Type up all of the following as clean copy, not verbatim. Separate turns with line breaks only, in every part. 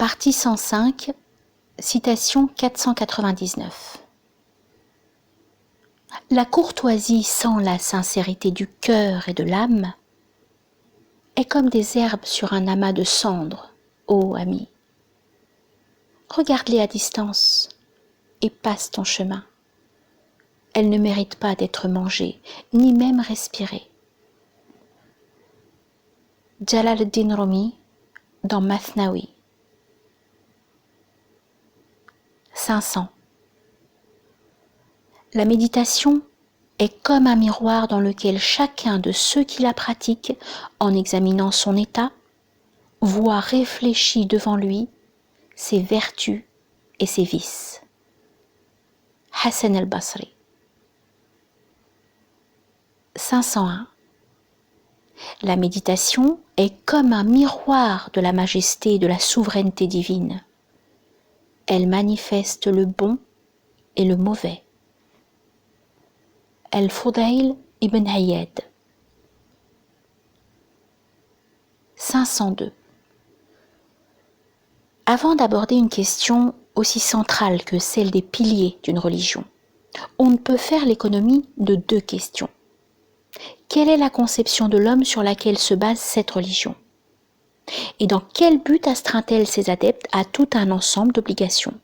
Partie 105, citation 499. La courtoisie sans la sincérité du cœur et de l'âme est comme des herbes sur un amas de cendres, ô ami. Regarde-les à distance et passe ton chemin. Elles ne méritent pas d'être mangées, ni même respirées. Jalal ad-Din Rumi dans Mathnawi. 500. La méditation est comme un miroir dans lequel chacun de ceux qui la pratiquent, en examinant son état, voit réfléchis devant lui ses vertus et ses vices. Hassan al-Basri. 501. La méditation est comme un miroir de la majesté et de la souveraineté divine. Elle manifeste le bon et le mauvais. Al-Fudayl ibn Ayyad. 502. Avant d'aborder une question aussi centrale que celle des piliers d'une religion, on ne peut faire l'économie de deux questions. Quelle est la conception de l'homme sur laquelle se base cette religion? Et dans quel but astreint-elle ses adeptes à tout un ensemble d'obligations?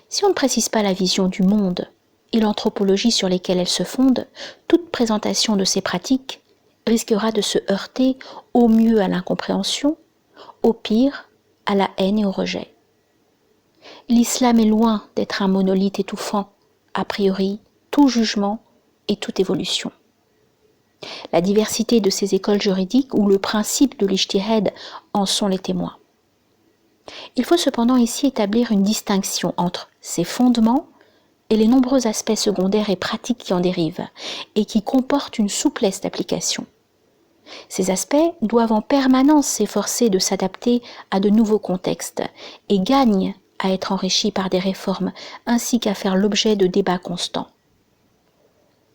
Si on ne précise pas la vision du monde et l'anthropologie sur lesquelles elle se fonde, toute présentation de ces pratiques risquera de se heurter au mieux à l'incompréhension, au pire à la haine et au rejet. L'islam est loin d'être un monolithe étouffant, a priori, tout jugement et toute évolution. La diversité de ces écoles juridiques ou le principe de l'ijtihad en sont les témoins. Il faut cependant ici établir une distinction entre ces fondements et les nombreux aspects secondaires et pratiques qui en dérivent et qui comportent une souplesse d'application. Ces aspects doivent en permanence s'efforcer de s'adapter à de nouveaux contextes et gagnent à être enrichis par des réformes ainsi qu'à faire l'objet de débats constants.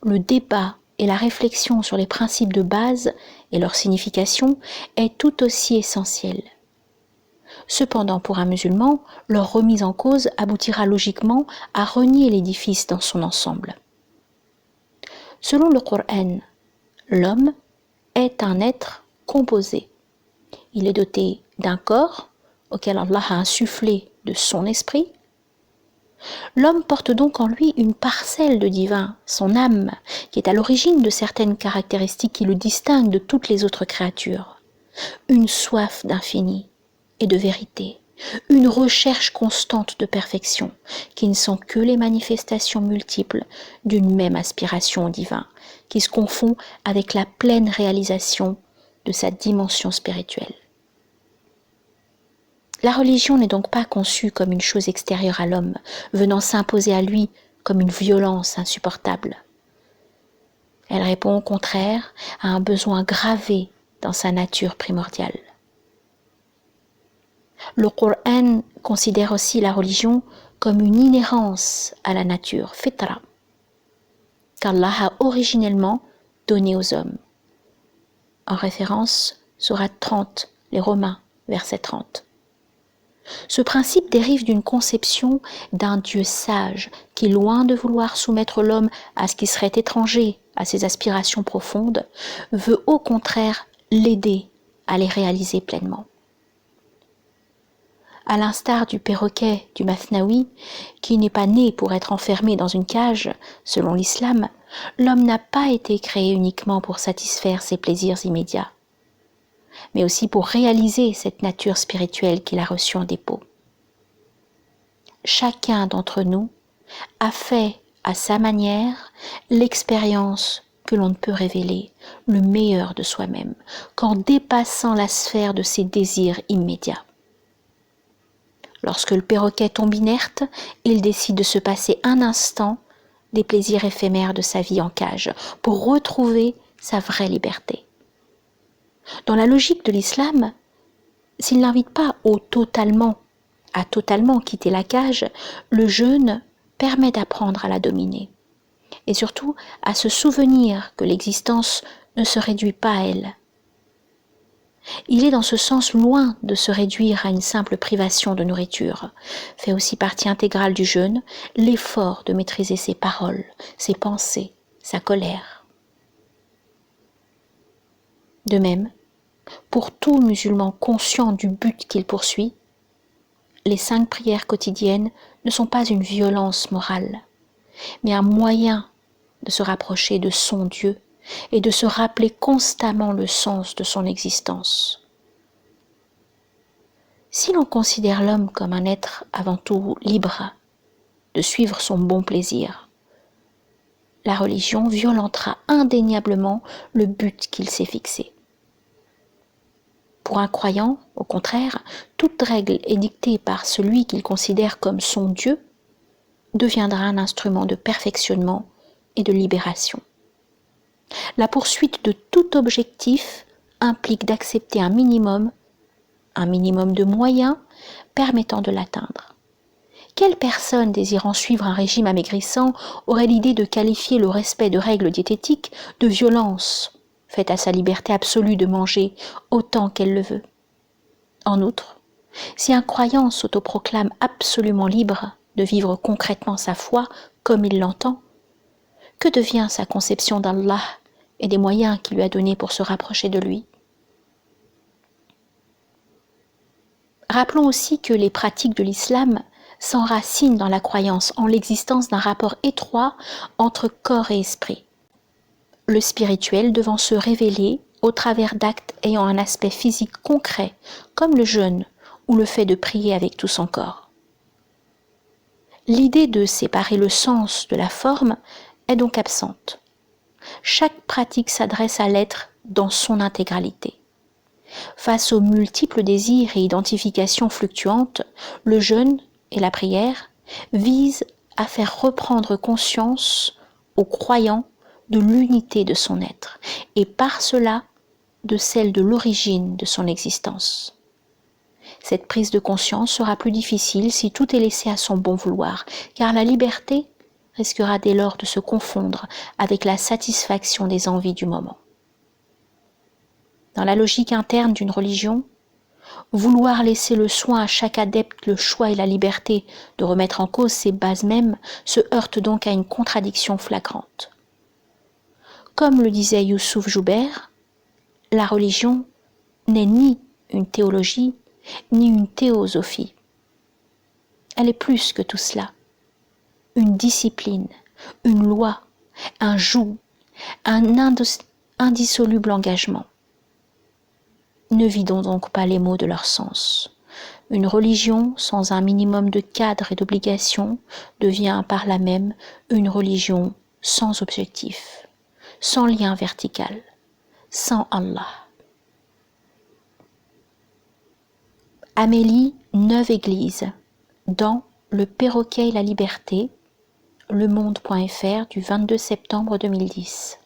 Le débat et la réflexion sur les principes de base et leur signification est tout aussi essentielle. Cependant, pour un musulman, leur remise en cause aboutira logiquement à renier l'édifice dans son ensemble. Selon le Coran, l'homme est un être composé. Il est doté d'un corps auquel Allah a insufflé de son esprit. L'homme porte donc en lui une parcelle de divin, son âme, qui est à l'origine de certaines caractéristiques qui le distinguent de toutes les autres créatures. Une soif d'infini et de vérité, une recherche constante de perfection, qui ne sont que les manifestations multiples d'une même aspiration au divin, qui se confond avec la pleine réalisation de sa dimension spirituelle. La religion n'est donc pas conçue comme une chose extérieure à l'homme, venant s'imposer à lui comme une violence insupportable. Elle répond au contraire à un besoin gravé dans sa nature primordiale. Le Coran considère aussi la religion comme une inhérence à la nature, fitra, qu'Allah a originellement donnée aux hommes. En référence, sourate 30, les Romains, verset 30. Ce principe dérive d'une conception d'un Dieu sage qui, loin de vouloir soumettre l'homme à ce qui serait étranger à ses aspirations profondes, veut au contraire l'aider à les réaliser pleinement. À l'instar du perroquet du Mathnawi, qui n'est pas né pour être enfermé dans une cage, selon l'islam, l'homme n'a pas été créé uniquement pour satisfaire ses plaisirs immédiats, mais aussi pour réaliser cette nature spirituelle qu'il a reçue en dépôt. Chacun d'entre nous a fait à sa manière l'expérience que l'on ne peut révéler, le meilleur de soi-même, qu'en dépassant la sphère de ses désirs immédiats. Lorsque le perroquet tombe inerte, il décide de se passer un instant des plaisirs éphémères de sa vie en cage pour retrouver sa vraie liberté. Dans la logique de l'islam, s'il n'invite pas à totalement quitter la cage, le jeûne permet d'apprendre à la dominer et surtout à se souvenir que l'existence ne se réduit pas à elle. Il est dans ce sens loin de se réduire à une simple privation de nourriture. Fait aussi partie intégrale du jeûne l'effort de maîtriser ses paroles, ses pensées, sa colère. De même, pour tout musulman conscient du but qu'il poursuit, les 5 prières quotidiennes ne sont pas une violence morale, mais un moyen de se rapprocher de son Dieu et de se rappeler constamment le sens de son existence. Si l'on considère l'homme comme un être avant tout libre de suivre son bon plaisir, la religion violentera indéniablement le but qu'il s'est fixé. Pour un croyant, au contraire, toute règle édictée par celui qu'il considère comme son Dieu deviendra un instrument de perfectionnement et de libération. La poursuite de tout objectif implique d'accepter un minimum de moyens permettant de l'atteindre. Quelle personne désirant suivre un régime amaigrissant aurait l'idée de qualifier le respect de règles diététiques de violence faite à sa liberté absolue de manger autant qu'elle le veut? En outre, si un croyant s'autoproclame absolument libre de vivre concrètement sa foi comme il l'entend, que devient sa conception d'Allah et des moyens qu'il lui a donnés pour se rapprocher de lui? Rappelons aussi que les pratiques de l'islam s'enracinent dans la croyance en l'existence d'un rapport étroit entre corps et esprit, le spirituel devant se révéler au travers d'actes ayant un aspect physique concret, comme le jeûne ou le fait de prier avec tout son corps. L'idée de séparer le sens de la forme est donc absente. Chaque pratique s'adresse à l'être dans son intégralité. Face aux multiples désirs et identifications fluctuantes, le jeûne et la prière visent à faire reprendre conscience aux croyants de l'unité de son être et par cela de celle de l'origine de son existence. Cette prise de conscience sera plus difficile si tout est laissé à son bon vouloir, car la liberté risquera dès lors de se confondre avec la satisfaction des envies du moment. Dans la logique interne d'une religion, vouloir laisser le soin à chaque adepte le choix et la liberté de remettre en cause ses bases mêmes se heurte donc à une contradiction flagrante. Comme le disait Youssouf Joubert, la religion n'est ni une théologie, ni une théosophie. Elle est plus que tout cela. Une discipline, une loi, un joug, un indissoluble engagement. Ne vidons donc pas les mots de leur sens. Une religion sans un minimum de cadre et d'obligation devient par là même une religion sans objectif, sans lien vertical, sans Allah. Amélie Neuve-Église, dans Le perroquet et la liberté, lemonde.fr du 22 septembre 2010.